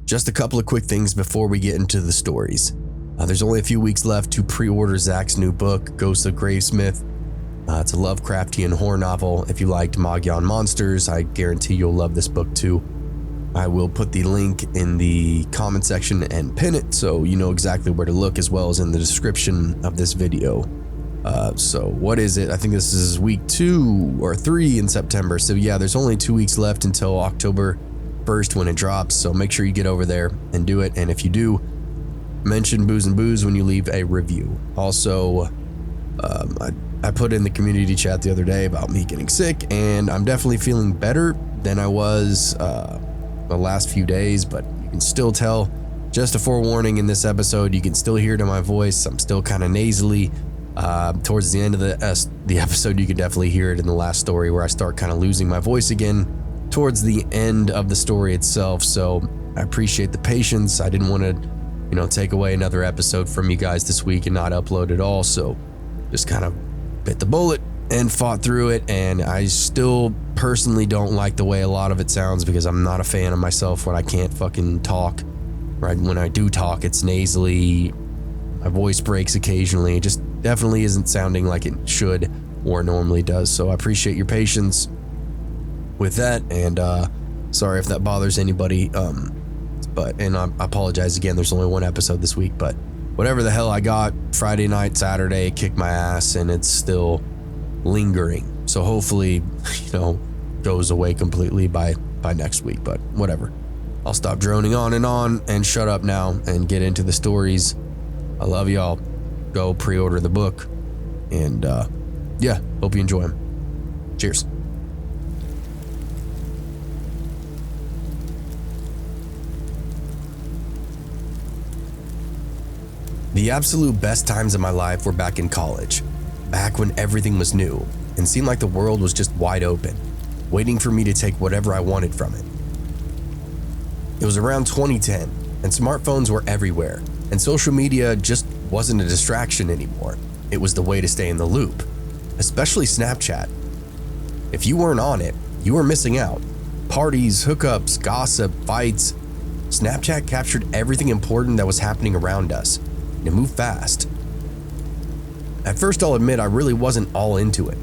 Just a couple of quick things before we get into the stories. There's only a few weeks left to pre-order Zach's new book, Ghosts of Gravesmith. It's a Lovecraftian horror novel. If you liked Magyarn monsters, I guarantee you'll love this book too. I will put the link in the comment section and pin it so you know exactly where to look, as well as in the description of this video. So what is it? I think this is week 2 or 3 in September. So yeah, there's only 2 weeks left until October 1st when it drops. So make sure you get over there and do it. And if you do, mention Booze and Booze when you leave a review. Also, I put in the community chat the other day about me getting sick, and I'm definitely feeling better than I was the last few days, but you can still tell. Just a forewarning, in this episode, you can still hear it in my voice. I'm still kind of nasally. Towards the end of the episode, you can definitely hear it in the last story where I start kind of losing my voice again towards the end of the story itself. So I appreciate the patience. I didn't want to, take away another episode from you guys this week and not upload at all. So just kind of bit the bullet and fought through it. And I still personally don't like the way a lot of it sounds, because I'm not a fan of myself when I can't fucking talk. Right? When I do talk, it's nasally. My voice breaks occasionally. It just definitely isn't sounding like it should or normally does. So I appreciate your patience with that, and sorry if that bothers anybody. And I apologize again. There's only one episode this week, but whatever the hell I got Friday night, Saturday, kicked my ass, and it's still lingering. So hopefully, goes away completely by next week. But whatever. I'll stop droning on and shut up now and get into the stories. I love y'all. Go pre-order the book, and hope you enjoy them. Cheers. The absolute best times of my life were back in college, back when everything was new and seemed like the world was just wide open, waiting for me to take whatever I wanted from it. It was around 2010, and smartphones were everywhere, and social media just wasn't a distraction anymore. It was the way to stay in the loop, especially Snapchat. If you weren't on it, you were missing out. Parties, hookups, gossip, fights. Snapchat captured everything important that was happening around us, and it moved fast. At first, I'll admit I really wasn't all into it.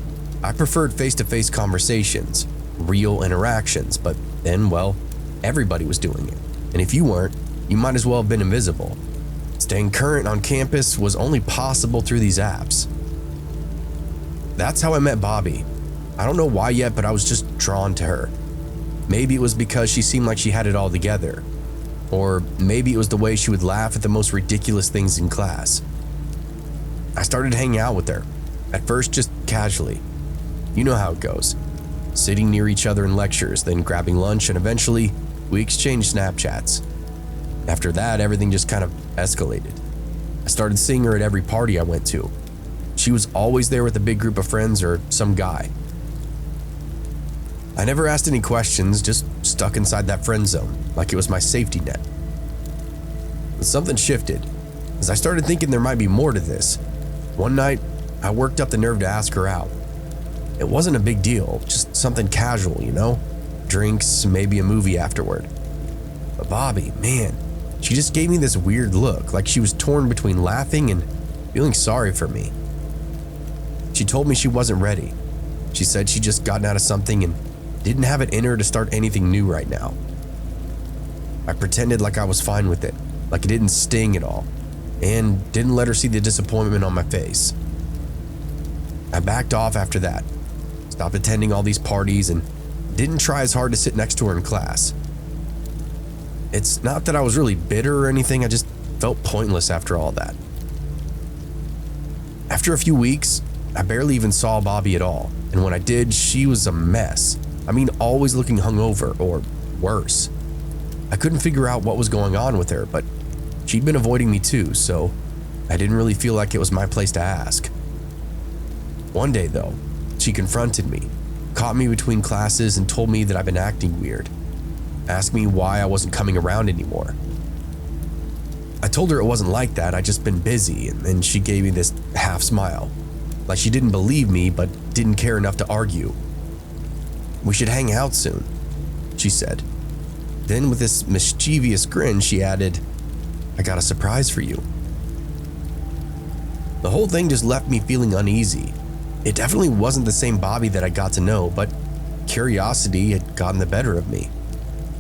I preferred face-to-face conversations, real interactions, but then, well, everybody was doing it. And if you weren't, you might as well have been invisible. Staying current on campus was only possible through these apps. That's how I met Bobby. I don't know why yet, but I was just drawn to her. Maybe it was because she seemed like she had it all together. Or maybe it was the way she would laugh at the most ridiculous things in class. I started hanging out with her, at first just casually. You know how it goes. Sitting near each other in lectures, then grabbing lunch, and eventually we exchanged Snapchats. After that, everything just kind of escalated. I started seeing her at every party I went to. She was always there with a big group of friends or some guy. I never asked any questions, just stuck inside that friend zone, like it was my safety net. But something shifted, as I started thinking there might be more to this. One night, I worked up the nerve to ask her out. It wasn't a big deal, just something casual, Drinks, maybe a movie afterward. But Bobby, man, she just gave me this weird look, like she was torn between laughing and feeling sorry for me. She told me she wasn't ready. She said she'd just gotten out of something and didn't have it in her to start anything new right now. I pretended like I was fine with it, like it didn't sting at all, and didn't let her see the disappointment on my face. I backed off after that, stopped attending all these parties, and didn't try as hard to sit next to her in class. It's not that I was really bitter or anything, I just felt pointless after all that. After a few weeks, I barely even saw Bobby at all, and when I did, she was a mess. I mean, always looking hungover, or worse. I couldn't figure out what was going on with her, but she'd been avoiding me too, so I didn't really feel like it was my place to ask. One day though, she confronted me, caught me between classes, and told me that I'd been acting weird. Asked me why I wasn't coming around anymore. I told her it wasn't like that, I'd just been busy, and then she gave me this half smile, like she didn't believe me but didn't care enough to argue. "We should hang out soon," she said. Then with this mischievous grin, she added, "I got a surprise for you." The whole thing just left me feeling uneasy. It definitely wasn't the same Bobby that I got to know, but curiosity had gotten the better of me.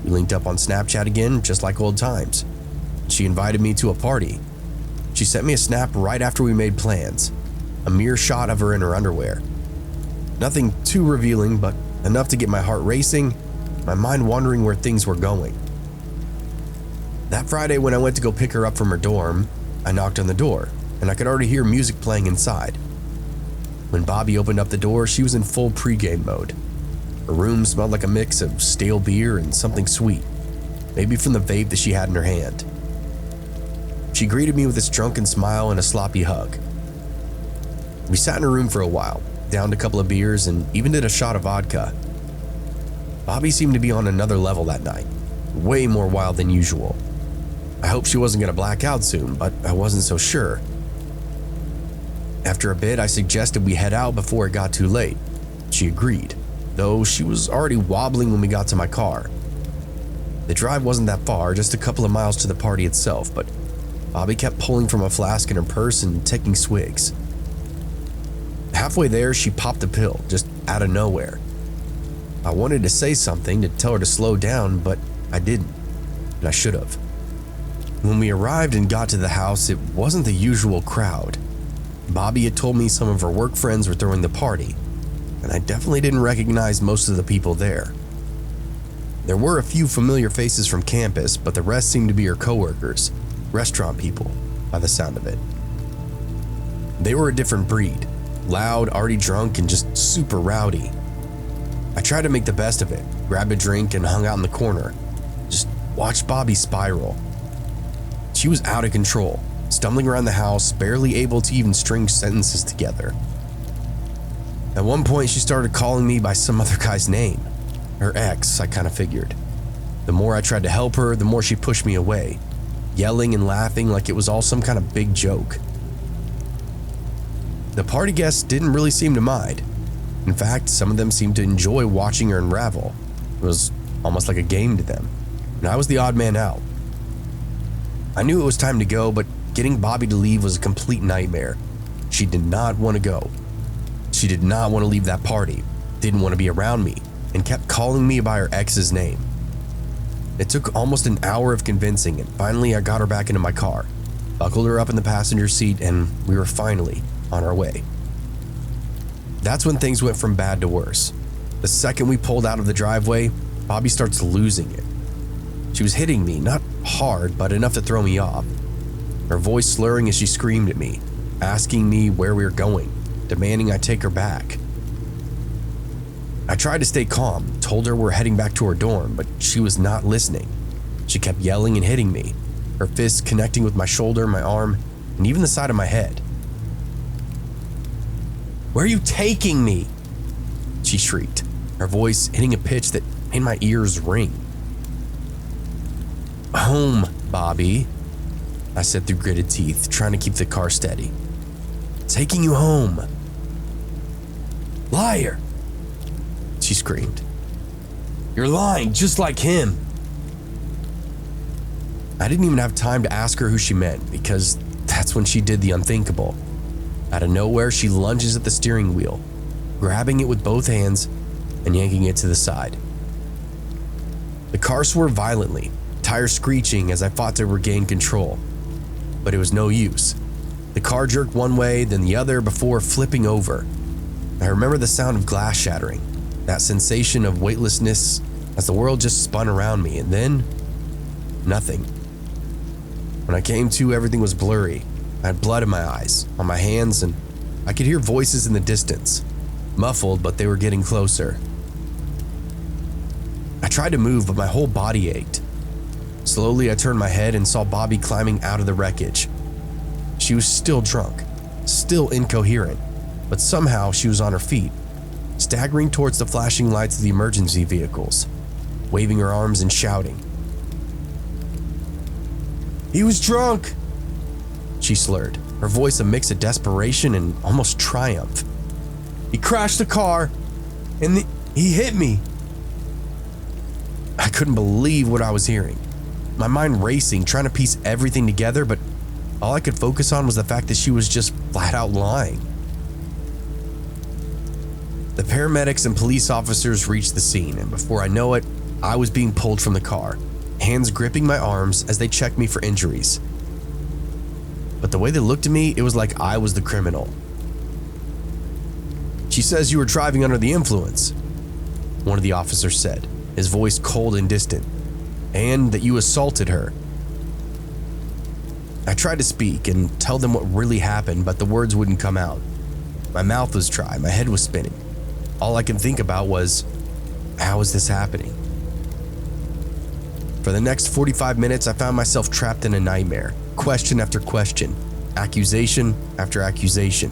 We linked up on Snapchat again, just like old times. She invited me to a party. She sent me a snap right after we made plans, a mere shot of her in her underwear. Nothing too revealing, but enough to get my heart racing, my mind wondering where things were going. That Friday when I went to go pick her up from her dorm, I knocked on the door, and I could already hear music playing inside. When Bobby opened up the door, she was in full pregame mode. Her room smelled like a mix of stale beer and something sweet, maybe from the vape that she had in her hand. She greeted me with this drunken smile and a sloppy hug. We sat in her room for a while, downed a couple of beers, and even did a shot of vodka. Bobby seemed to be on another level that night, way more wild than usual. I hoped she wasn't going to black out soon, but I wasn't so sure. After a bit, I suggested we head out before it got too late. She agreed, though she was already wobbling when we got to my car. The drive wasn't that far, just a couple of miles to the party itself, but Bobby kept pulling from a flask in her purse and taking swigs. Halfway there, she popped a pill, just out of nowhere. I wanted to say something to tell her to slow down, but I didn't, and I should have. When we arrived and got to the house, it wasn't the usual crowd. Bobby had told me some of her work friends were throwing the party, and I definitely didn't recognize most of the people there. There were a few familiar faces from campus, but the rest seemed to be her coworkers, restaurant people, by the sound of it. They were a different breed, loud, already drunk, and just super rowdy. I tried to make the best of it, grabbed a drink and hung out in the corner, just watched Bobby spiral. She was out of control, stumbling around the house, barely able to even string sentences together. At one point, she started calling me by some other guy's name. Her ex, I kind of figured. The more I tried to help her, the more she pushed me away, yelling and laughing like it was all some kind of big joke. The party guests didn't really seem to mind. In fact, some of them seemed to enjoy watching her unravel. It was almost like a game to them, and I was the odd man out. I knew it was time to go, but getting Bobby to leave was a complete nightmare. She did not want to go. She did not want to leave that party, didn't want to be around me, and kept calling me by her ex's name. It took almost an hour of convincing, and finally I got her back into my car, buckled her up in the passenger seat, and we were finally on our way. That's when things went from bad to worse. The second we pulled out of the driveway, Bobby starts losing it. She was hitting me, not hard, but enough to throw me off. Her voice slurring as she screamed at me, asking me where we were going, demanding I take her back. I tried to stay calm, told her we're heading back to her dorm, but she was not listening. She kept yelling and hitting me, her fists connecting with my shoulder, my arm, and even the side of my head. "Where are you taking me?" she shrieked, her voice hitting a pitch that made my ears ring. "Home, Bobby," I said through gritted teeth, trying to keep the car steady. "Taking you home." "Liar," she screamed. "You're lying just like him." I didn't even have time to ask her who she meant, because that's when she did the unthinkable. Out of nowhere, she lunges at the steering wheel, grabbing it with both hands and yanking it to the side. The car swerved violently, tires screeching as I fought to regain control. But it was no use. The car jerked one way, then the other before flipping over. I remember the sound of glass shattering, that sensation of weightlessness as the world just spun around me, and then nothing. When I came to, everything was blurry. I had blood in my eyes, on my hands, and I could hear voices in the distance, muffled, but they were getting closer. I tried to move, but my whole body ached. Slowly, I turned my head and saw Bobby climbing out of the wreckage. She was still drunk, still incoherent, but somehow she was on her feet, staggering towards the flashing lights of the emergency vehicles, waving her arms and shouting. "He was drunk," she slurred, her voice a mix of desperation and almost triumph. "He crashed the car, and he hit me." I couldn't believe what I was hearing. My mind racing, trying to piece everything together, but all I could focus on was the fact that she was just flat out lying. The paramedics and police officers reached the scene, and before I know it, I was being pulled from the car, hands gripping my arms as they checked me for injuries. But the way they looked at me, it was like I was the criminal. "She says you were driving under the influence," one of the officers said, his voice cold and distant, "and that you assaulted her." I tried to speak and tell them what really happened, but the words wouldn't come out. My mouth was dry, my head was spinning. All I could think about was, how is this happening? For the next 45 minutes, I found myself trapped in a nightmare, question after question, accusation after accusation.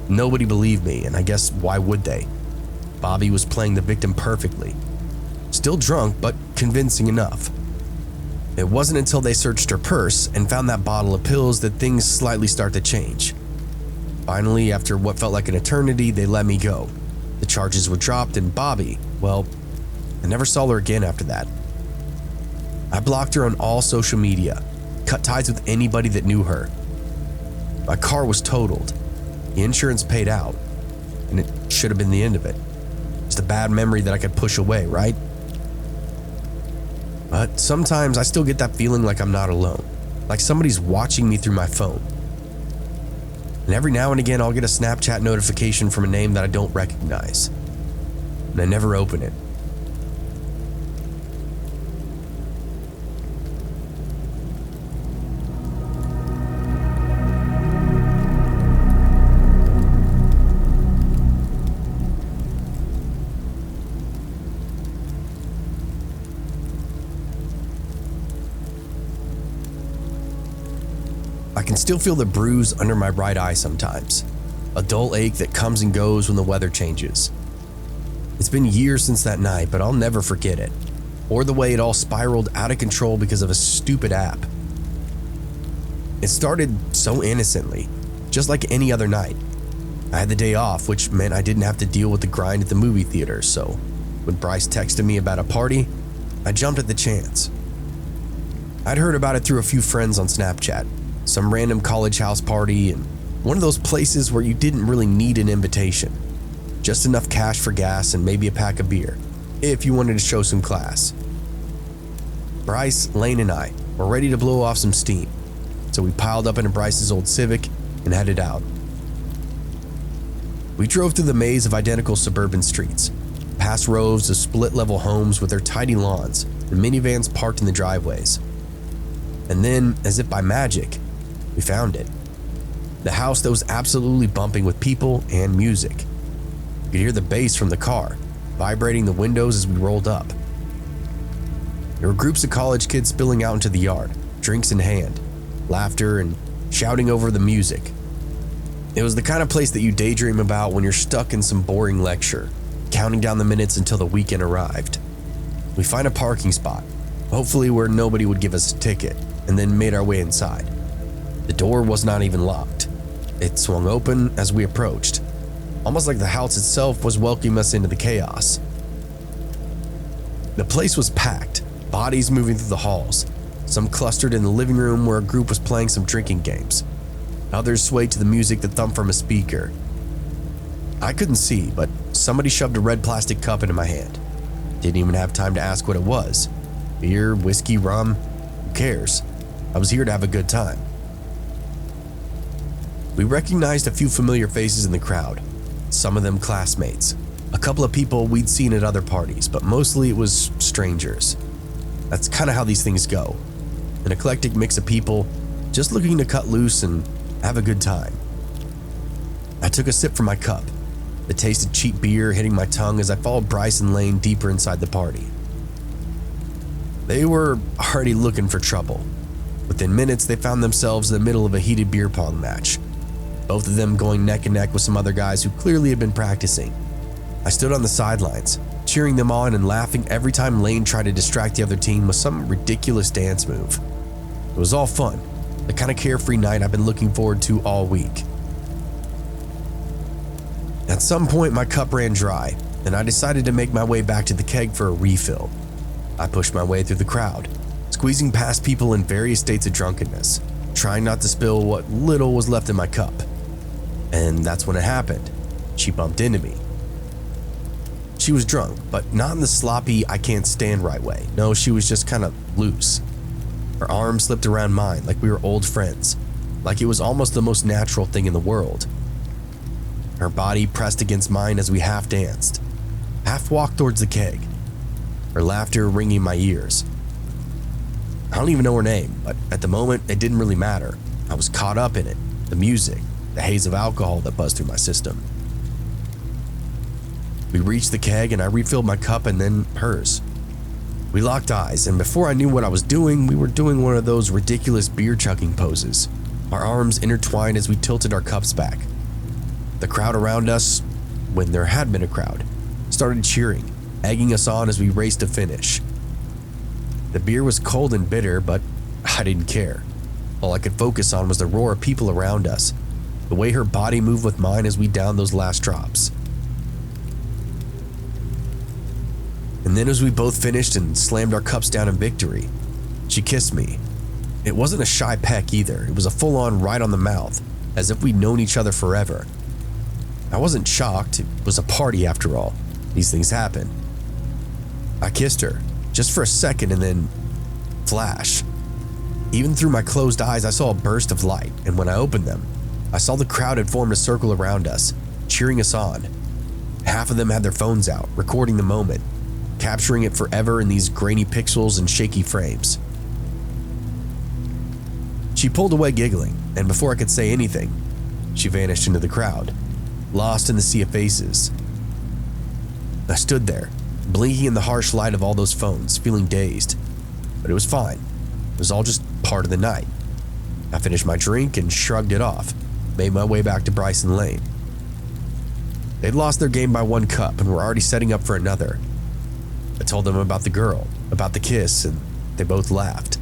Nobody believed me, and I guess why would they? Bobby was playing the victim perfectly. Still drunk, but convincing enough. It wasn't until they searched her purse and found that bottle of pills that things slightly start to change. Finally, after what felt like an eternity, they let me go. The charges were dropped, and Bobby, well, I never saw her again after that. I blocked her on all social media, cut ties with anybody that knew her. My car was totaled. The insurance paid out, and it should have been the end of it. Just a bad memory that I could push away, right? But sometimes I still get that feeling like I'm not alone, like somebody's watching me through my phone. And every now and again, I'll get a Snapchat notification from a name that I don't recognize, and I never open it. I can still feel the bruise under my right eye sometimes, a dull ache that comes and goes when the weather changes. It's been years since that night, but I'll never forget it, or the way it all spiraled out of control because of a stupid app. It started so innocently, just like any other night. I had the day off, which meant I didn't have to deal with the grind at the movie theater, so when Bryce texted me about a party, I jumped at the chance. I'd heard about it through a few friends on Snapchat, some random college house party, and one of those places where you didn't really need an invitation. Just enough cash for gas and maybe a pack of beer, if you wanted to show some class. Bryce, Lane, and I were ready to blow off some steam, so we piled up into Bryce's old Civic and headed out. We drove through the maze of identical suburban streets, past rows of split-level homes with their tidy lawns and minivans parked in the driveways. And then, as if by magic, we found it. The house that was absolutely bumping with people and music. You could hear the bass from the car, vibrating the windows as we rolled up. There were groups of college kids spilling out into the yard, drinks in hand, laughter, and shouting over the music. It was the kind of place that you daydream about when you're stuck in some boring lecture, counting down the minutes until the weekend arrived. We find a parking spot, hopefully where nobody would give us a ticket, and then made our way inside. The door was not even locked. It swung open as we approached, almost like the house itself was welcoming us into the chaos. The place was packed, bodies moving through the halls, some clustered in the living room where a group was playing some drinking games. Others swayed to the music that thumped from a speaker. I couldn't see, but somebody shoved a red plastic cup into my hand. Didn't even have time to ask what it was. Beer, whiskey, rum, who cares? I was here to have a good time. We recognized a few familiar faces in the crowd, some of them classmates, a couple of people we'd seen at other parties, but mostly it was strangers. That's kind of how these things go. An eclectic mix of people just looking to cut loose and have a good time. I took a sip from my cup, the taste of cheap beer hitting my tongue as I followed Bryce and Lane deeper inside the party. They were already looking for trouble. Within minutes, they found themselves in the middle of a heated beer pong match, both of them going neck and neck with some other guys who clearly had been practicing. I stood on the sidelines, cheering them on and laughing every time Lane tried to distract the other team with some ridiculous dance move. It was all fun, the kind of carefree night I've been looking forward to all week. At some point, my cup ran dry, and I decided to make my way back to the keg for a refill. I pushed my way through the crowd, squeezing past people in various states of drunkenness, trying not to spill what little was left in my cup. And that's when it happened. She bumped into me. She was drunk, but not in the sloppy, I can't stand right way. No, she was just kind of loose. Her arm slipped around mine like we were old friends, like it was almost the most natural thing in the world. Her body pressed against mine as we half danced, half walked towards the keg, her laughter ringing my ears. I don't even know her name, but at the moment, it didn't really matter. I was caught up in it, the music, the haze of alcohol that buzzed through my system. We reached the keg and I refilled my cup and then hers. We locked eyes, and before I knew what I was doing, we were doing one of those ridiculous beer chugging poses, our arms intertwined as we tilted our cups back. The crowd around us, when there had been a crowd, started cheering, egging us on as we raced to finish. The beer was cold and bitter, but I didn't care. All I could focus on was the roar of people around us, the way her body moved with mine as we downed those last drops. And then as we both finished and slammed our cups down in victory, she kissed me. It wasn't a shy peck either, it was a full-on right on the mouth, as if we'd known each other forever. I wasn't shocked, it was a party after all. These things happen. I kissed her, just for a second, and then flash. Even through my closed eyes, I saw a burst of light, and when I opened them, I saw the crowd had formed a circle around us, cheering us on. Half of them had their phones out, recording the moment, capturing it forever in these grainy pixels and shaky frames. She pulled away giggling, and before I could say anything, she vanished into the crowd, lost in the sea of faces. I stood there, blinking in the harsh light of all those phones, feeling dazed. But it was fine. It was all just part of the night. I finished my drink and shrugged it off, made my way back to Bryson Lane. They'd lost their game by 1 cup and were already setting up for another. I told them about the girl, about the kiss, and they both laughed,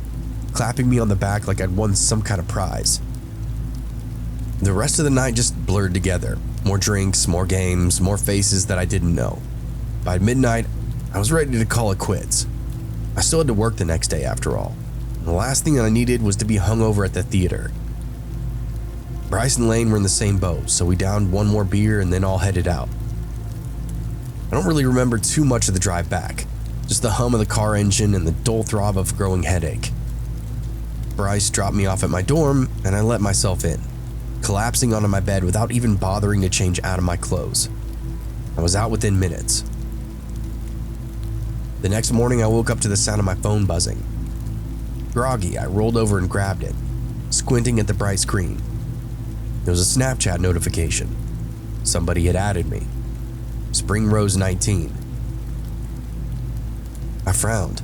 clapping me on the back like I'd won some kind of prize. The rest of the night just blurred together. More drinks, more games, more faces that I didn't know. By midnight, I was ready to call it quits. I still had to work the next day after all. And the last thing I needed was to be hungover at the theater. Bryson Lane were in the same boat, so we downed 1 more beer and then all headed out. I don't really remember too much of the drive back, just the hum of the car engine and the dull throb of a growing headache. Bryce dropped me off at my dorm and I let myself in, collapsing onto my bed without even bothering to change out of my clothes. I was out within minutes. The next morning I woke up to the sound of my phone buzzing. Groggy, I rolled over and grabbed it, squinting at the bright screen. There was a Snapchat notification. Somebody had added me. Spring Rose 19. I frowned,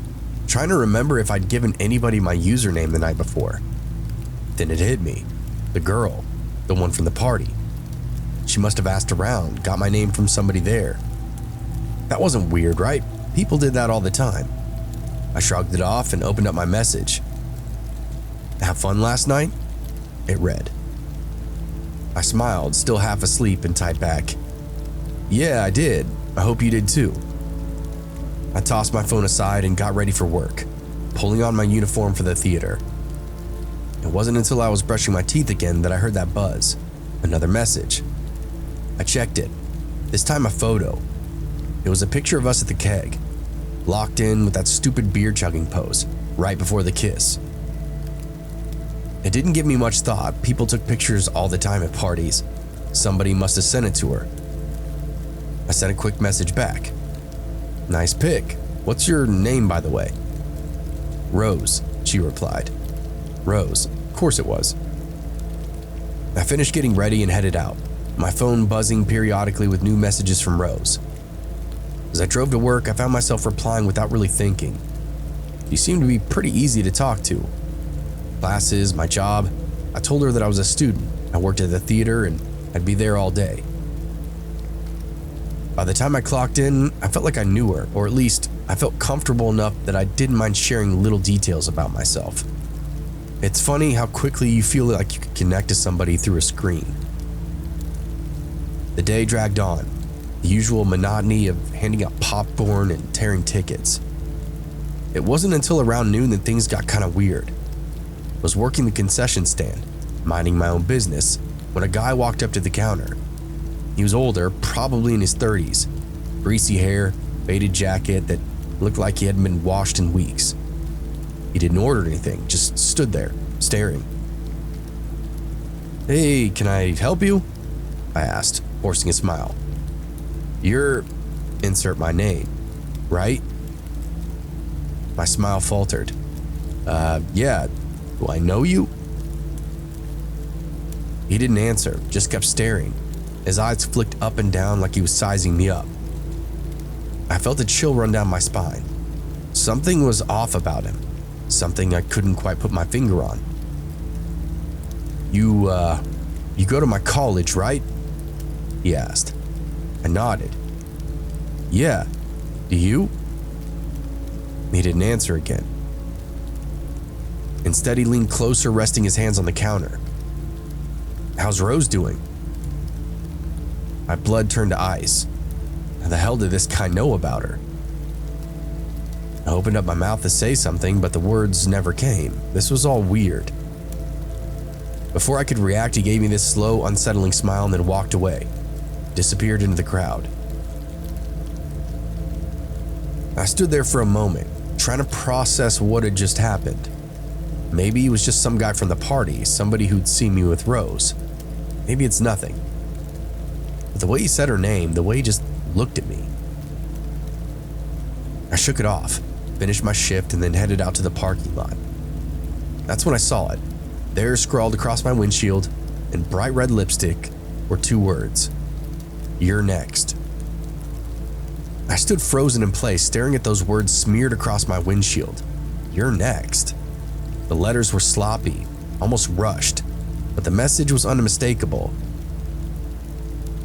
trying to remember if I'd given anybody my username the night before. Then it hit me. The girl, the one from the party. She must have asked around, got my name from somebody there. That wasn't weird, right? People did that all the time. I shrugged it off and opened up my message. Have fun last night? It read. I smiled, still half asleep, and typed back, Yeah, I did. I hope you did too. I tossed my phone aside and got ready for work, pulling on my uniform for the theater. It wasn't until I was brushing my teeth again that I heard that buzz. Another message. I checked it. This time a photo. It was a picture of us at the keg, locked in with that stupid beer chugging pose, right before the kiss. It didn't give me much thought. People took pictures all the time at parties. Somebody must have sent it to her. I sent a quick message back. Nice pic. What's your name, by the way? Rose, she replied. Rose, of course it was. I finished getting ready and headed out, my phone buzzing periodically with new messages from Rose. As I drove to work, I found myself replying without really thinking. She seemed to be pretty easy to talk to. Classes, my job. I told her that I was a student. I worked at the theater and I'd be there all day. By the time I clocked in, I felt like I knew her, or at least I felt comfortable enough that I didn't mind sharing little details about myself. It's funny how quickly you feel like you could connect to somebody through a screen. The day dragged on. The usual monotony of handing out popcorn and tearing tickets. It wasn't until around noon that things got kind of weird. I was working the concession stand, minding my own business, when a guy walked up to the counter. He was older, probably in his 30s, greasy hair, faded jacket that looked like he hadn't been washed in weeks. He didn't order anything, just stood there, staring. "Hey, can I help you?" I asked, forcing a smile. "You're," insert my name, "right?" My smile faltered. Yeah, do I know you?" He didn't answer, just kept staring. His eyes flicked up and down like he was sizing me up. I felt a chill run down my spine. Something was off about him, something I couldn't quite put my finger on. You go to my college, right?" he asked. I nodded. "Yeah, do you?" He didn't answer again. Instead, he leaned closer, resting his hands on the counter. "How's Rose doing?" My blood turned to ice. How the hell did this guy know about her? I opened up my mouth to say something, but the words never came. This was all weird. Before I could react, he gave me this slow, unsettling smile and then walked away, disappeared into the crowd. I stood there for a moment, trying to process what had just happened. Maybe he was just some guy from the party, somebody who'd seen me with Rose. Maybe it's nothing. But the way he said her name, the way he just looked at me. I shook it off, finished my shift, and then headed out to the parking lot. That's when I saw it. There, scrawled across my windshield, in bright red lipstick, were 2 words. "You're next." I stood frozen in place, staring at those words smeared across my windshield. "You're next." The letters were sloppy, almost rushed, but the message was unmistakable.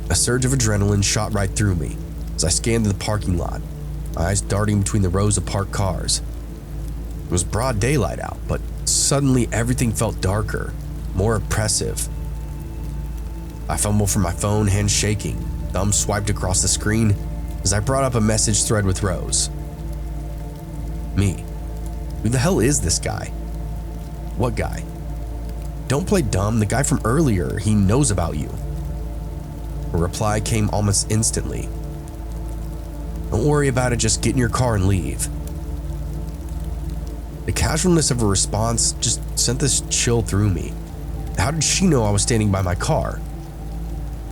A surge of adrenaline shot right through me as I scanned the parking lot, my eyes darting between the rows of parked cars. It was broad daylight out, but suddenly everything felt darker, more oppressive. I fumbled for my phone, hands shaking, thumb swiped across the screen as I brought up a message thread with Rose. Me. Who the hell is this guy? What guy? Don't play dumb, the guy from earlier, he knows about you. A reply came almost instantly. "Don't worry about it, just get in your car and leave." The casualness of her response just sent this chill through me. How did she know I was standing by my car?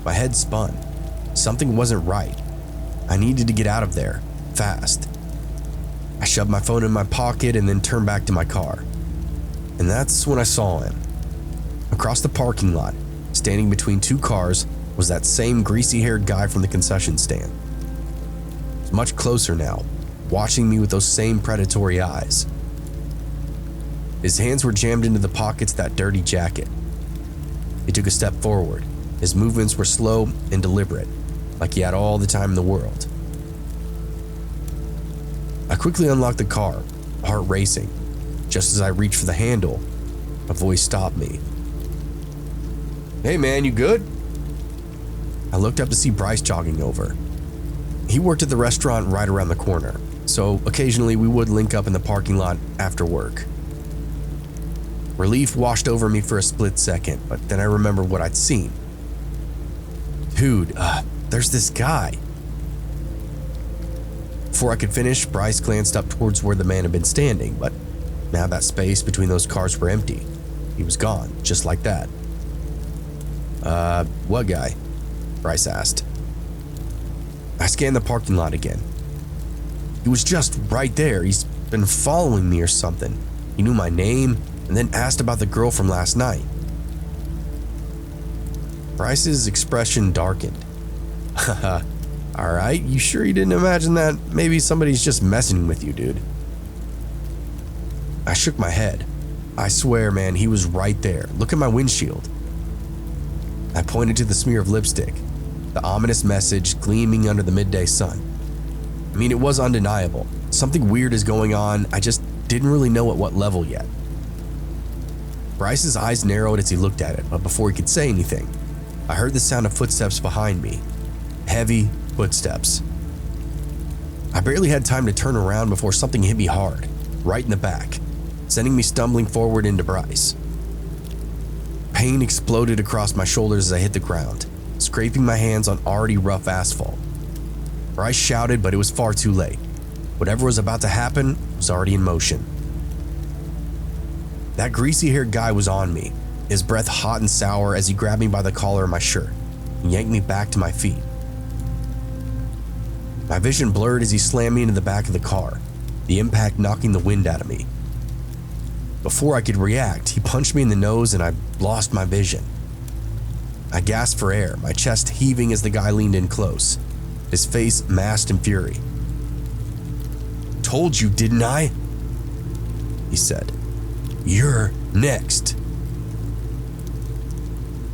My head spun. Something wasn't right. I needed to get out of there, fast. I shoved my phone in my pocket and then turned back to my car. And that's when I saw him. Across the parking lot, standing between 2 cars, was that same greasy-haired guy from the concession stand. He was much closer now, watching me with those same predatory eyes. His hands were jammed into the pockets of that dirty jacket. He took a step forward. His movements were slow and deliberate, like he had all the time in the world. I quickly unlocked the car, heart racing. Just as I reached for the handle, a voice stopped me. "Hey man, you good?" I looked up to see Bryce jogging over. He worked at the restaurant right around the corner, so occasionally we would link up in the parking lot after work. Relief washed over me for a split second, but then I remembered what I'd seen. "Dude, there's this guy." Before I could finish, Bryce glanced up towards where the man had been standing, but now that space between those cars were empty. He was gone, just like that. What guy?" Bryce asked. I scanned the parking lot again. He was just right there. He's been following me or something. He knew my name and then asked about the girl from last night. Bryce's expression darkened. "Haha, alright, you sure you didn't imagine that maybe somebody's just messing with you, dude?" I shook my head. I swear, man, he was right there. Look at my windshield. I pointed to the smear of lipstick, the ominous message gleaming under the midday sun. I mean, it was undeniable. Something weird is going on. I just didn't really know at what level yet. Bryce's eyes narrowed as he looked at it, but before he could say anything, I heard the sound of footsteps behind me. Heavy, Footsteps. I barely had time to turn around before something hit me hard, right in the back, sending me stumbling forward into Bryce. Pain exploded across my shoulders as I hit the ground, scraping my hands on already rough asphalt. Bryce shouted, but it was far too late. Whatever was about to happen was already in motion. That greasy-haired guy was on me, his breath hot and sour as he grabbed me by the collar of my shirt and yanked me back to my feet. My vision blurred as he slammed me into the back of the car, the impact knocking the wind out of me. Before I could react, he punched me in the nose and I lost my vision. I gasped for air, my chest heaving as the guy leaned in close, his face masked in fury. "Told you, didn't I?" he said. "You're next."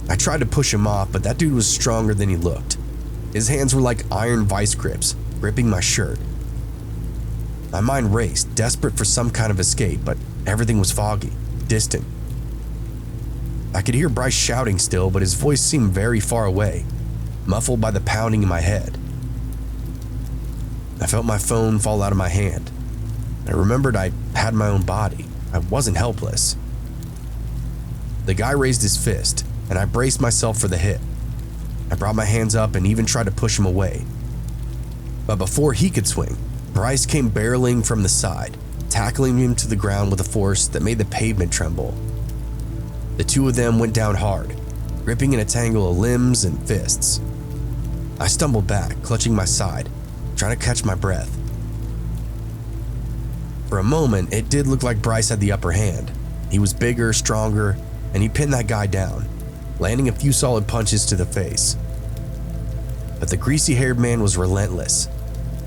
I tried to push him off, but that dude was stronger than he looked. His hands were like iron vice grips, gripping my shirt. My mind raced, desperate for some kind of escape, but everything was foggy, distant. I could hear Bryce shouting still, but his voice seemed very far away, muffled by the pounding in my head. I felt my phone fall out of my hand. I remembered I had my own body. I wasn't helpless. The guy raised his fist, and I braced myself for the hit. I brought my hands up and even tried to push him away. But before he could swing, Bryce came barreling from the side, tackling him to the ground with a force that made the pavement tremble. The two of them went down hard, gripping in a tangle of limbs and fists. I stumbled back, clutching my side, trying to catch my breath. For a moment, it did look like Bryce had the upper hand. He was bigger, stronger, and he pinned that guy down, landing a few solid punches to the face. But the greasy-haired man was relentless.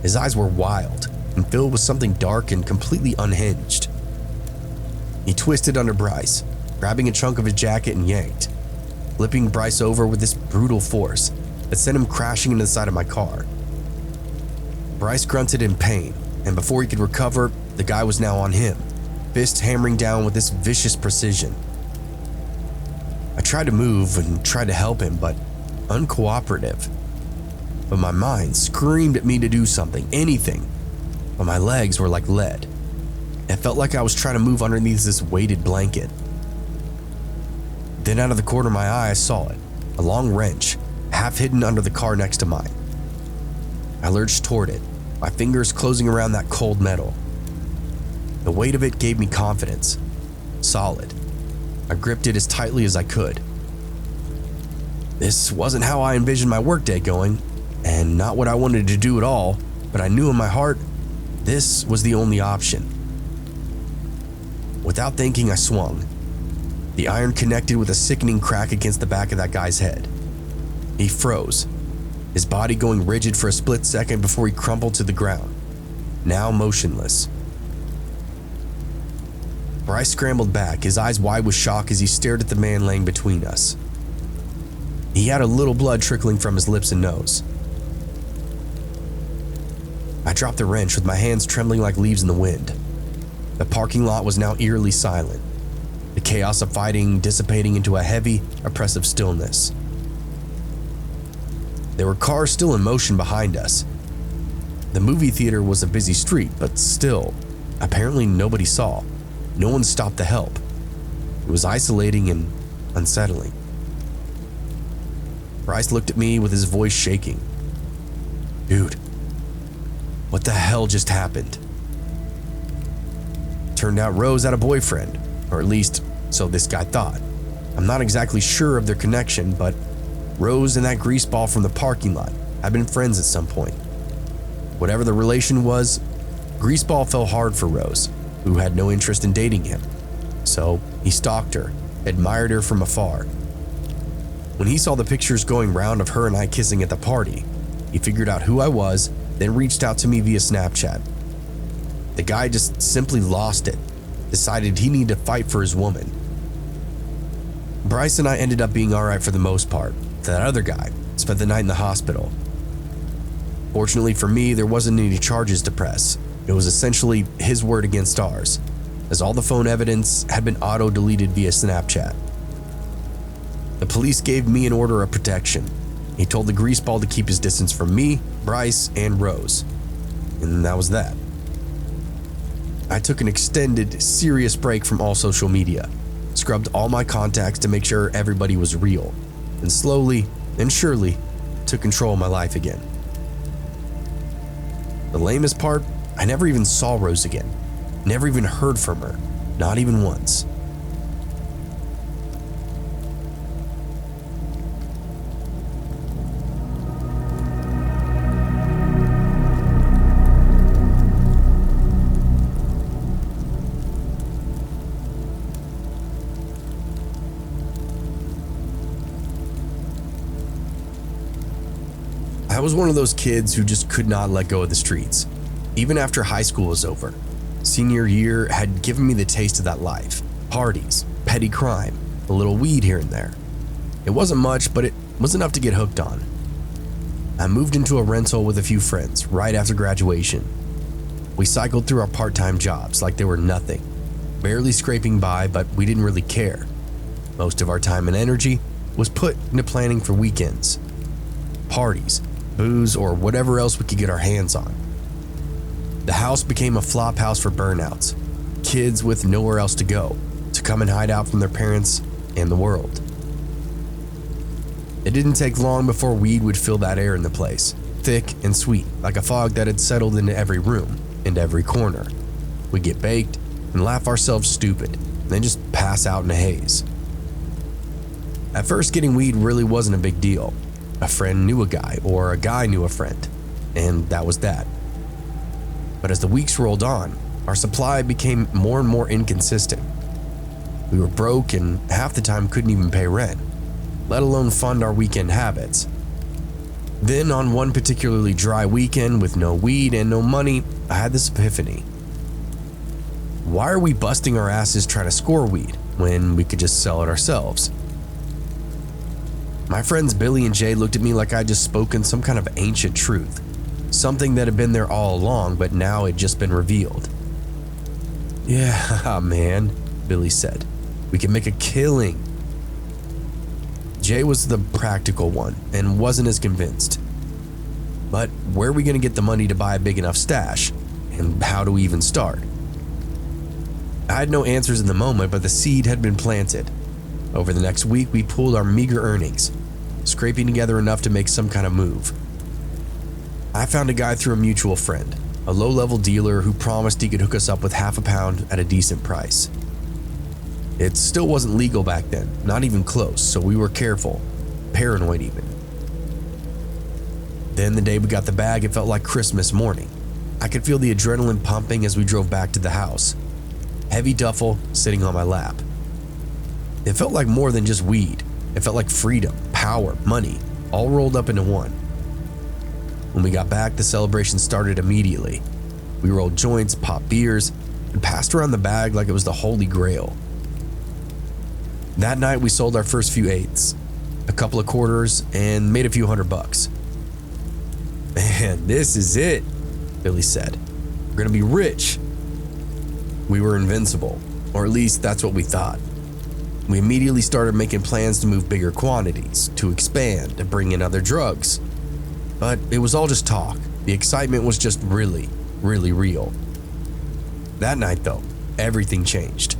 His eyes were wild and filled with something dark and completely unhinged. He twisted under Bryce, grabbing a chunk of his jacket and yanked, flipping Bryce over with this brutal force that sent him crashing into the side of my car. Bryce grunted in pain, and before he could recover, the guy was now on him, fists hammering down with this vicious precision. I tried to move and tried to help him, but uncooperative. But my mind screamed at me to do something, anything, but my legs were like lead. It felt like I was trying to move underneath this weighted blanket. Then out of the corner of my eye, I saw it, a long wrench, half hidden under the car next to mine. I lurched toward it, my fingers closing around that cold metal. The weight of it gave me confidence, solid. I gripped it as tightly as I could. This wasn't how I envisioned my workday going, and not what I wanted to do at all, but I knew in my heart, this was the only option. Without thinking, I swung. The iron connected with a sickening crack against the back of that guy's head. He froze, his body going rigid for a split second before he crumpled to the ground, now motionless. Bryce scrambled back, his eyes wide with shock as he stared at the man laying between us. He had a little blood trickling from his lips and nose. I dropped the wrench with my hands trembling like leaves in the wind. The parking lot was now eerily silent, the chaos of fighting dissipating into a heavy, oppressive stillness. There were cars still in motion behind us. The movie theater was a busy street, but still, apparently nobody saw. No one stopped to help. It was isolating and unsettling. Bryce looked at me with his voice shaking. "Dude, what the hell just happened?" Turned out Rose had a boyfriend, or at least so this guy thought. I'm not exactly sure of their connection, but Rose and that greaseball from the parking lot had been friends at some point. Whatever the relation was, greaseball fell hard for Rose, who had no interest in dating him. So he stalked her, admired her from afar. When he saw the pictures going round of her and I kissing at the party, he figured out who I was, then reached out to me via Snapchat. The guy just simply lost it, decided he needed to fight for his woman. Bryce and I ended up being alright for the most part. That other guy spent the night in the hospital. Fortunately for me, there wasn't any charges to press. It was essentially his word against ours, as all the phone evidence had been auto-deleted via Snapchat. The police gave me an order of protection, He told the greaseball to keep his distance from me, Bryce, and Rose. And that was that. I took an extended, serious break from all social media, scrubbed all my contacts to make sure everybody was real, and slowly and surely took control of my life again. The lamest part, I never even saw Rose again. Never even heard from her, not even once. I was one of those kids who just could not let go of the streets, even after high school was over. Senior year had given me the taste of that life. Parties, petty crime, a little weed here and there. It wasn't much, but it was enough to get hooked on. I moved into a rental with a few friends right after graduation. We cycled through our part-time jobs like they were nothing, barely scraping by, but we didn't really care. Most of our time and energy was put into planning for weekends. Parties, booze, or whatever else we could get our hands on. The house became a flop house for burnouts, kids with nowhere else to go, to come and hide out from their parents and the world. It didn't take long before weed would fill that air in the place, thick and sweet, like a fog that had settled into every room and every corner. We'd get baked and laugh ourselves stupid, and then just pass out in a haze. At first, getting weed really wasn't a big deal. A friend knew a guy, or a guy knew a friend, and that was that. But as the weeks rolled on, our supply became more and more inconsistent. We were broke and half the time couldn't even pay rent, let alone fund our weekend habits. Then on one particularly dry weekend with no weed and no money, I had this epiphany. Why are we busting our asses trying to score weed when we could just sell it ourselves? My friends Billy and Jay looked at me like I'd just spoken some kind of ancient truth, something that had been there all along, but now had just been revealed. Yeah, man, Billy said. We can make a killing. Jay was the practical one and wasn't as convinced. But where are we going to get the money to buy a big enough stash? And how do we even start? I had no answers in the moment, but the seed had been planted. Over the next week, we pooled our meager earnings, scraping together enough to make some kind of move. I found a guy through a mutual friend, a low-level dealer who promised he could hook us up with half a pound at a decent price. It still wasn't legal back then, not even close, so we were careful, paranoid even. Then the day we got the bag, it felt like Christmas morning. I could feel the adrenaline pumping as we drove back to the house. Heavy duffel sitting on my lap. It felt like more than just weed. It felt like freedom, power, money, all rolled up into one. When we got back, the celebration started immediately. We rolled joints, popped beers, and passed around the bag like it was the Holy Grail. That night, we sold our first few eighths, a couple of quarters, and made a few $100. Man, this is it, Billy said. We're gonna be rich. We were invincible, or at least that's what we thought. We immediately started making plans to move bigger quantities, to expand, to bring in other drugs. But it was all just talk. The excitement was just really, really real. That night though, everything changed.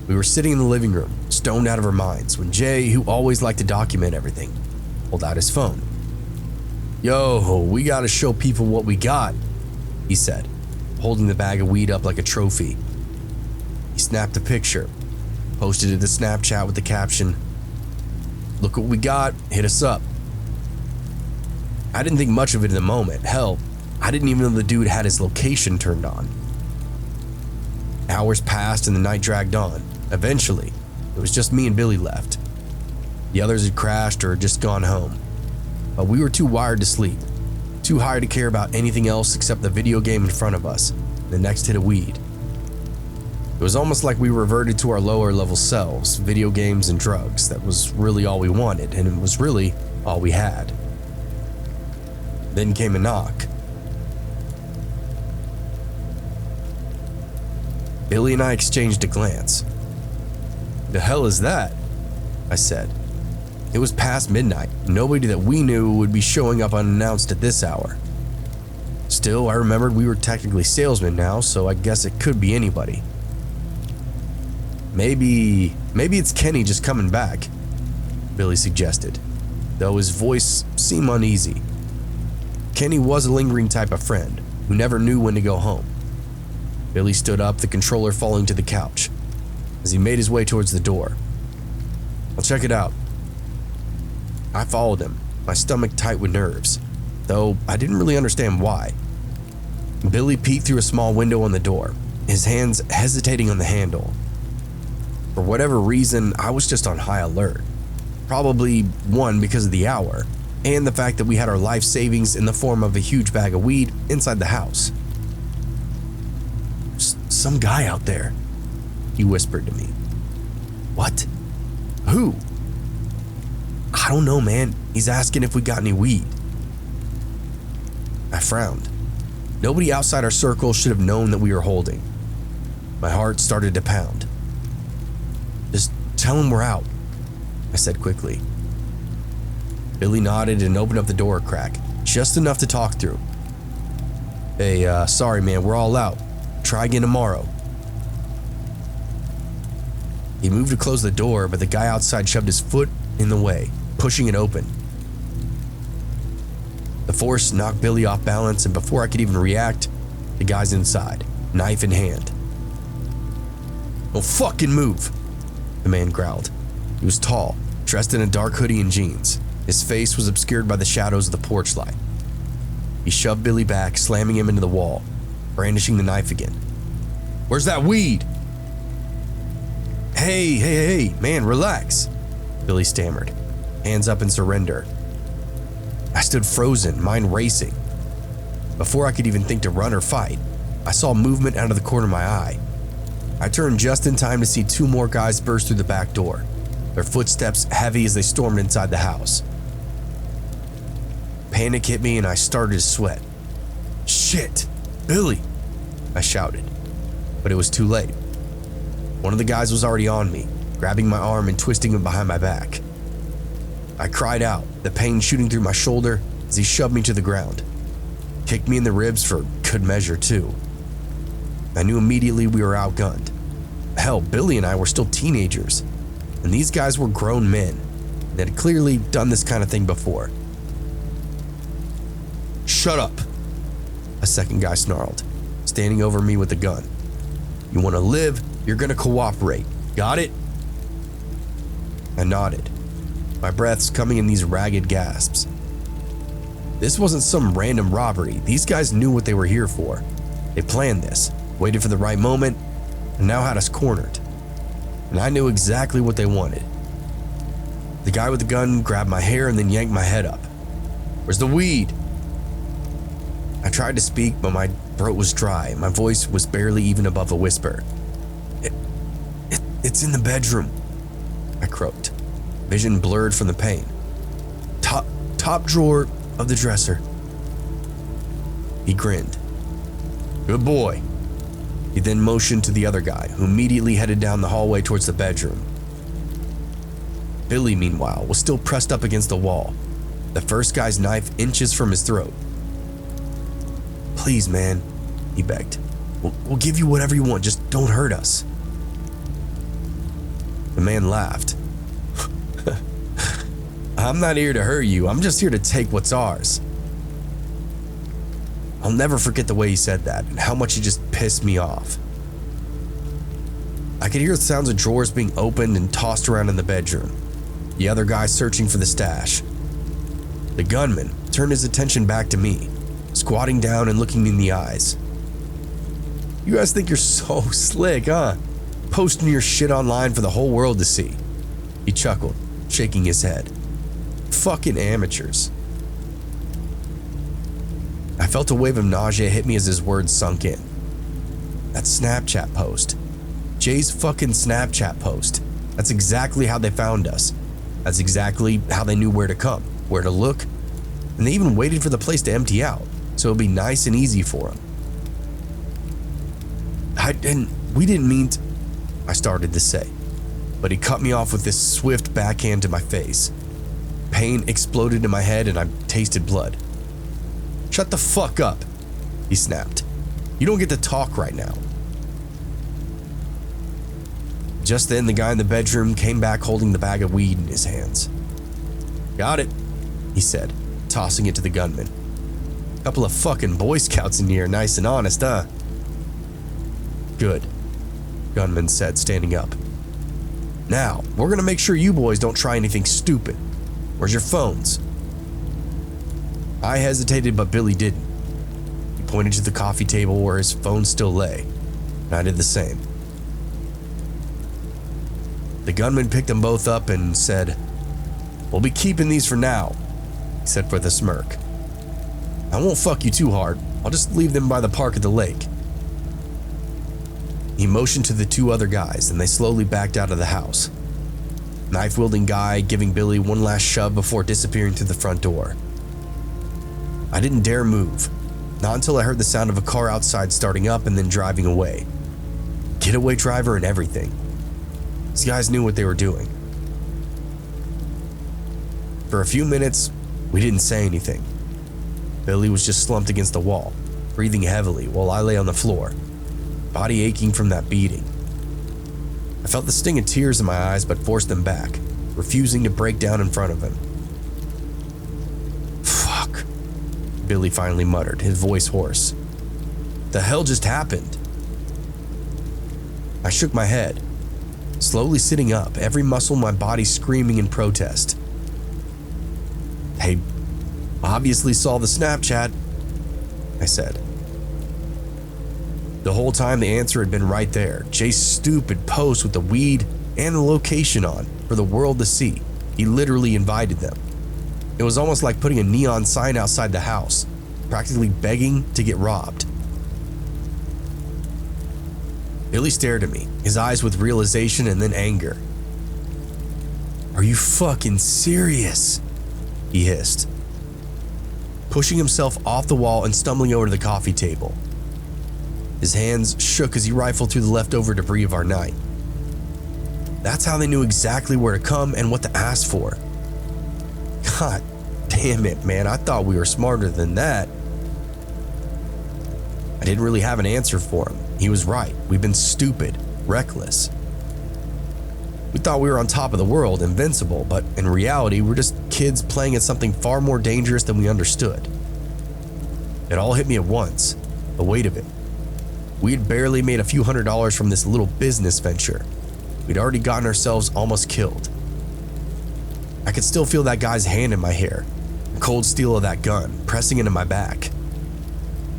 We were sitting in the living room, stoned out of our minds, when Jay, who always liked to document everything, pulled out his phone. Yo, we gotta show people what we got, he said, holding the bag of weed up like a trophy. He snapped a picture, posted it to Snapchat with the caption, "Look what we got, hit us up." I didn't think much of it in the moment. Hell, I didn't even know the dude had his location turned on. Hours passed and the night dragged on. Eventually, it was just me and Billy left. The others had crashed or had just gone home. But we were too wired to sleep, too high to care about anything else except the video game in front of us and the next hit of weed. It was almost like we reverted to our lower level selves, video games and drugs. That was really all we wanted, and it was really all we had. Then came a knock. Billy and I exchanged a glance. "The hell is that?" I said. It was past midnight. Nobody that we knew would be showing up unannounced at this hour. Still, I remembered we were technically salesmen now, so I guess it could be anybody. Maybe it's Kenny just coming back, Billy suggested, though his voice seemed uneasy. Kenny was a lingering type of friend who never knew when to go home. Billy stood up, the controller falling to the couch, as he made his way towards the door. I'll check it out. I followed him, my stomach tight with nerves, though I didn't really understand why. Billy peeked through a small window on the door, his hands hesitating on the handle. For whatever reason, I was just on high alert. Probably, one, because of the hour, and the fact that we had our life savings in the form of a huge bag of weed inside the house. Some guy out there, he whispered to me. What? Who? I don't know, man. He's asking if we got any weed. I frowned. Nobody outside our circle should have known that we were holding. My heart started to pound. Just tell him we're out, I said quickly. Billy nodded and opened up the door a crack, just enough to talk through. Hey, sorry man, we're all out. Try again tomorrow. He moved to close the door, but the guy outside shoved his foot in the way, pushing it open. The force knocked Billy off balance, and before I could even react, the guy's inside, knife in hand. Don't fucking move, the man growled. He was tall, dressed in a dark hoodie and jeans. His face was obscured by the shadows of the porch light. He shoved Billy back, slamming him into the wall, brandishing the knife again. Where's that weed? Hey, man, relax, Billy stammered, hands up in surrender. I stood frozen, mind racing. Before I could even think to run or fight, I saw movement out of the corner of my eye. I turned just in time to see two more guys burst through the back door, their footsteps heavy as they stormed inside the house. Panic hit me and I started to sweat. Shit, Billy, I shouted, but it was too late. One of the guys was already on me, grabbing my arm and twisting him behind my back. I cried out, the pain shooting through my shoulder as he shoved me to the ground. Kicked me in the ribs for good measure too. I knew immediately we were outgunned. Hell, Billy and I were still teenagers, and these guys were grown men that had clearly done this kind of thing before. Shut up, a second guy snarled, standing over me with a gun. You want to live, you're going to cooperate. Got it? I nodded, my breaths coming in these ragged gasps. This wasn't some random robbery. These guys knew what they were here for. They planned this, waited for the right moment, and now had us cornered. And I knew exactly what they wanted. The guy with the gun grabbed my hair and then yanked my head up. Where's the weed? I tried to speak, but my throat was dry. My voice was barely even above a whisper. It's in the bedroom, I croaked, vision blurred from the pain. Top drawer of the dresser. He grinned. Good boy. He then motioned to the other guy, who immediately headed down the hallway towards the bedroom. Billy, meanwhile, was still pressed up against the wall, the first guy's knife inches from his throat. Please, man, he begged. We'll give you whatever you want, just don't hurt us. The man laughed. I'm not here to hurt you, I'm just here to take what's ours. I'll never forget the way he said that and how much he just pissed me off. I could hear the sounds of drawers being opened and tossed around in the bedroom, the other guy searching for the stash. The gunman turned his attention back to me, squatting down and looking me in the eyes. You guys think you're so slick, huh? Posting your shit online for the whole world to see. He chuckled, shaking his head. Fucking amateurs. I felt a wave of nausea hit me as his words sunk in. That Snapchat post. Jay's fucking Snapchat post. That's exactly how they found us. That's exactly how they knew where to come, where to look, and they even waited for the place to empty out, so it'd be nice and easy for them. We didn't mean to, I started to say, but he cut me off with this swift backhand to my face. Pain exploded in my head and I tasted blood. "Shut the fuck up," he snapped. "You don't get to talk right now." Just then, the guy in the bedroom came back holding the bag of weed in his hands. "Got it," he said, tossing it to the gunman. "Couple of fucking Boy Scouts in here, nice and honest, huh?" "Good," gunman said, standing up. "Now, we're gonna make sure you boys don't try anything stupid. Where's your phones?" I hesitated, but Billy didn't. He pointed to the coffee table where his phone still lay, and I did the same. The gunman picked them both up and said, "We'll be keeping these for now," he said with a smirk. "I won't fuck you too hard. I'll just leave them by the park at the lake." He motioned to the two other guys, and they slowly backed out of the house. Knife-wielding guy giving Billy one last shove before disappearing through the front door. I didn't dare move, not until I heard the sound of a car outside starting up and then driving away. Getaway driver and everything. These guys knew what they were doing. For a few minutes, we didn't say anything. Billy was just slumped against the wall, breathing heavily while I lay on the floor, body aching from that beating. I felt the sting of tears in my eyes but forced them back, refusing to break down in front of him. "Fuck," Billy finally muttered, his voice hoarse. "The hell just happened?" I shook my head, slowly sitting up, every muscle in my body screaming in protest. "They obviously saw the Snapchat," I said. The whole time the answer had been right there. Jay's stupid post with the weed and the location on for the world to see. He literally invited them. It was almost like putting a neon sign outside the house, practically begging to get robbed. Billy stared at me, his eyes with realization and then anger. "Are you fucking serious?" he hissed, pushing himself off the wall and stumbling over to the coffee table. His hands shook as he rifled through the leftover debris of our night. That's how they knew exactly where to come and what to ask for. God damn it, man, I thought we were smarter than that. I didn't really have an answer for him. He was right. We've been stupid, reckless. We thought we were on top of the world, invincible, but in reality, we're just kids playing at something far more dangerous than we understood. It all hit me at once, the weight of it. We had barely made a few $100s from this little business venture. We'd already gotten ourselves almost killed. I could still feel that guy's hand in my hair, the cold steel of that gun pressing into my back.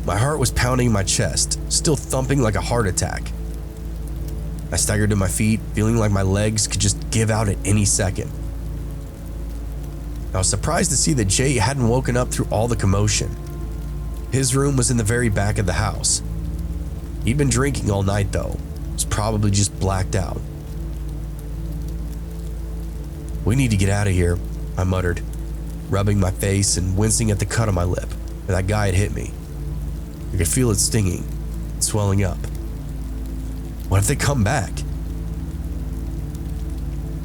My heart was pounding in my chest, still thumping like a heart attack. I staggered to my feet, feeling like my legs could just give out at any second. I was surprised to see that Jay hadn't woken up through all the commotion. His room was in the very back of the house. He'd been drinking all night though, was probably just blacked out. "We need to get out of here," I muttered, rubbing my face and wincing at the cut on my lip where that guy had hit me. I could feel it stinging, swelling up. What if they come back?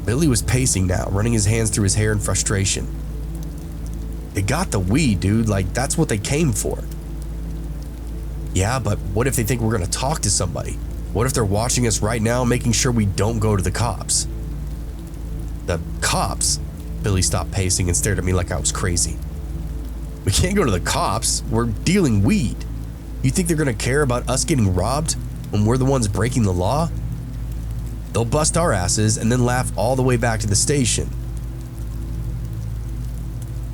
Billy was pacing now, running his hands through his hair in frustration. "They got the weed, dude, like that's what they came for." "Yeah, but what if they think we're gonna talk to somebody? What if they're watching us right now, making sure we don't go to the cops?" "The cops?" Billy stopped pacing and stared at me like I was crazy. "We can't go to the cops. We're dealing weed. You think they're gonna care about us getting robbed when we're the ones breaking the law? They'll bust our asses and then laugh all the way back to the station."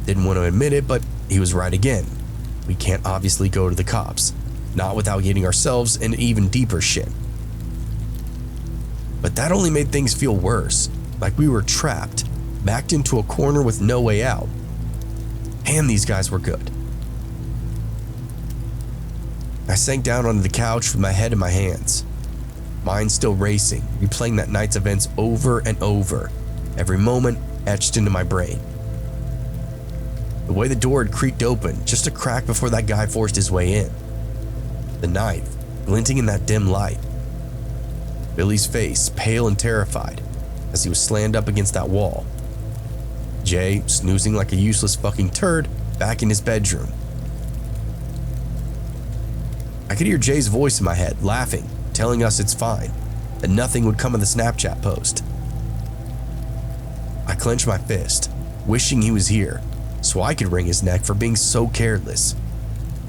Didn't want to admit it, but he was right again. We can't obviously go to the cops, not without getting ourselves in even deeper shit. But that only made things feel worse, like we were trapped, backed into a corner with no way out. And these guys were good. I sank down onto the couch with my head in my hands, mind still racing, replaying that night's events over and over, every moment etched into my brain. The way the door had creaked open, just a crack before that guy forced his way in. The knife glinting in that dim light. Billy's face pale and terrified as he was slammed up against that wall. Jay snoozing like a useless fucking turd back in his bedroom. I could hear Jay's voice in my head, laughing, telling us it's fine, that nothing would come of the Snapchat post. I clenched my fist, wishing he was here, so I could wring his neck for being so careless.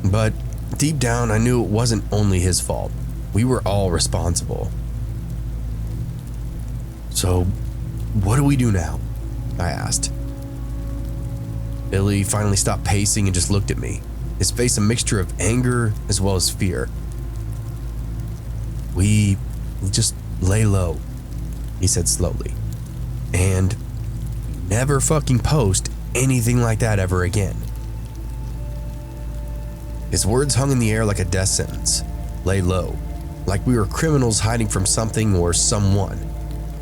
But deep down, I knew it wasn't only his fault. We were all responsible. So, what do we do now? I asked. Billy finally stopped pacing and just looked at me, his face a mixture of anger as well as fear. We just lay low, he said slowly, and never fucking post anything like that ever again. His words hung in the air like a death sentence. Lay low, like we were criminals hiding from something or someone,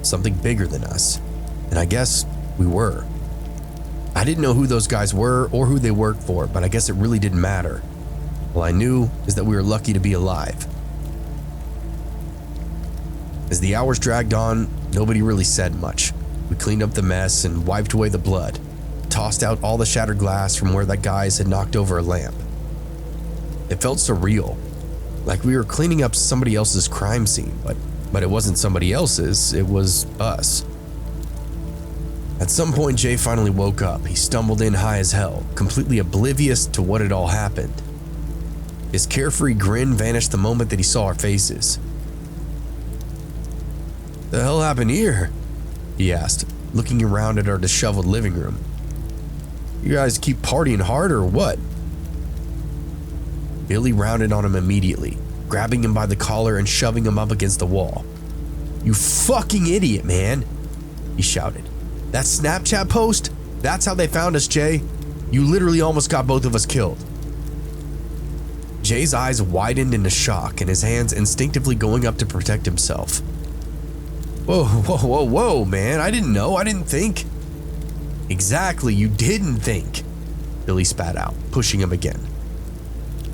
something bigger than us. And I guess we were. I didn't know who those guys were or who they worked for, but I guess it really didn't matter. All I knew is that we were lucky to be alive. As the hours dragged on, nobody really said much. We cleaned up the mess and wiped away the blood, tossed out all the shattered glass from where that guys had knocked over a lamp. It felt surreal, like we were cleaning up somebody else's crime scene, but it wasn't somebody else's, it was us. At some point, Jay finally woke up. He stumbled in high as hell, completely oblivious to what had all happened. His carefree grin vanished the moment that he saw our faces. "The hell happened here?" he asked, looking around at our disheveled living room. "You guys keep partying hard or what?" Billy rounded on him immediately, grabbing him by the collar and shoving him up against the wall. "You fucking idiot, man," he shouted. "That Snapchat post? That's how they found us, Jay. You literally almost got both of us killed." Jay's eyes widened into shock and his hands instinctively going up to protect himself. Whoa, man, I didn't know, I didn't think." "Exactly, you didn't think," Billy spat out, pushing him again.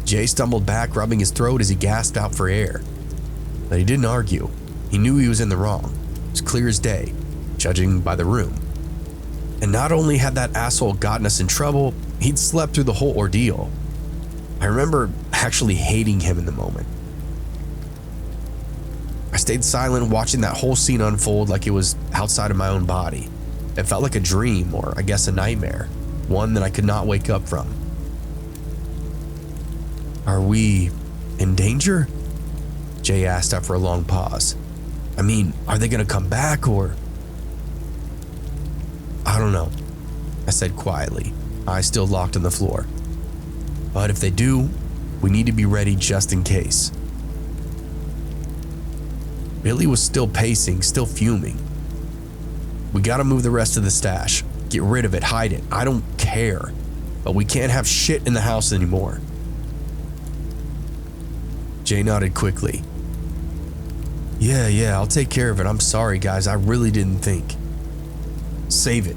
Jay stumbled back, rubbing his throat as he gasped out for air. But he didn't argue. He knew he was in the wrong. It was clear as day, judging by the room. And not only had that asshole gotten us in trouble, he'd slept through the whole ordeal. I remember actually hating him in the moment. I stayed silent, watching that whole scene unfold like it was outside of my own body. It felt like a dream, or I guess a nightmare, one that I could not wake up from. "Are we in danger?" Jay asked after a long pause. "I mean, are they gonna come back or?" "I don't know," I said quietly, eyes still locked on the floor. "But if they do, we need to be ready just in case." Billy was still pacing, still fuming. "We gotta move the rest of the stash. Get rid of it, hide it. I don't care. But we can't have shit in the house anymore." Jay nodded quickly. Yeah, I'll take care of it. I'm sorry, guys. I really didn't think." "Save it,"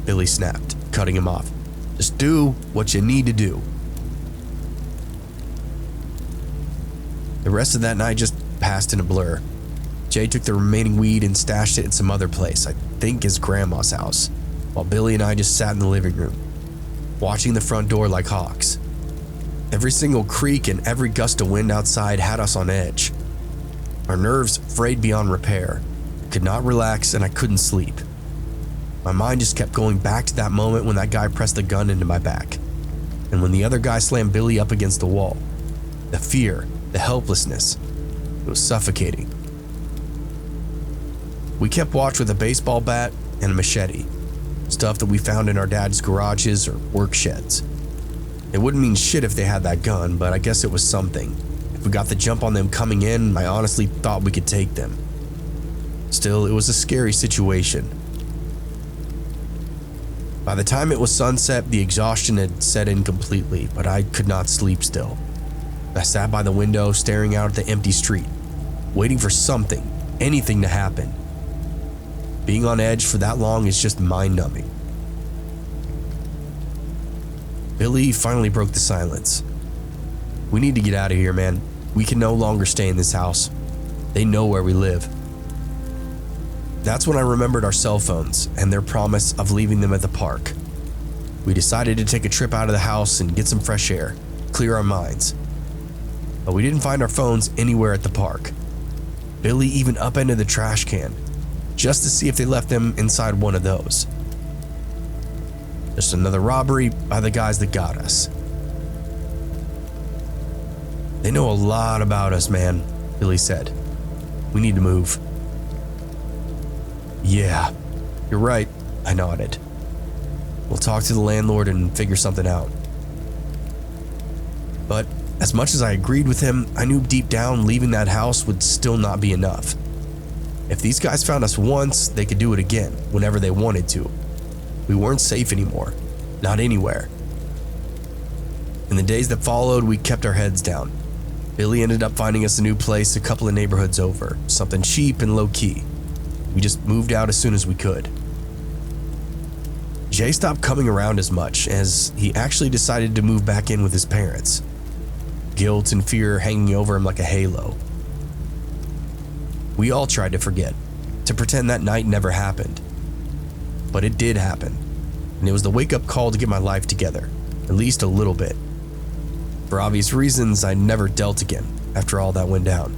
Billy snapped, cutting him off. "Just do what you need to do." The rest of that night just passed in a blur. Jay took the remaining weed and stashed it in some other place, I think his grandma's house, while Billy and I just sat in the living room, watching the front door like hawks. Every single creak and every gust of wind outside had us on edge. Our nerves frayed beyond repair. I could not relax and I couldn't sleep. My mind just kept going back to that moment when that guy pressed the gun into my back, and when the other guy slammed Billy up against the wall. The fear, the helplessness, it was suffocating. We kept watch with a baseball bat and a machete, stuff that we found in our dad's garages or work sheds. It wouldn't mean shit if they had that gun, but I guess it was something. If we got the jump on them coming in, I honestly thought we could take them. Still, it was a scary situation. By the time it was sunset, the exhaustion had set in completely, but I could not sleep still. I sat by the window, staring out at the empty street, waiting for something, anything to happen. Being on edge for that long is just mind-numbing. Billy finally broke the silence. "We need to get out of here, man. We can no longer stay in this house. They know where we live." That's when I remembered our cell phones and their promise of leaving them at the park. We decided to take a trip out of the house and get some fresh air, clear our minds. But we didn't find our phones anywhere at the park. Billy even upended the trash can, just to see if they left them inside one of those. Just another robbery by the guys that got us. They know a lot about us, man, Billy said. We need to move. Yeah, you're right, I nodded. We'll talk to the landlord and figure something out. But as much as I agreed with him, I knew deep down leaving that house would still not be enough. If these guys found us once, they could do it again whenever they wanted to. We weren't safe anymore, not anywhere. In the days that followed, we kept our heads down. Billy ended up finding us a new place a couple of neighborhoods over, something cheap and low-key. We just moved out as soon as we could. Jay stopped coming around as much, as he actually decided to move back in with his parents. Guilt and fear hanging over him like a halo. We all tried to forget, to pretend that night never happened. But it did happen, and it was the wake-up call to get my life together, at least a little bit. For obvious reasons, I never dealt again after all that went down.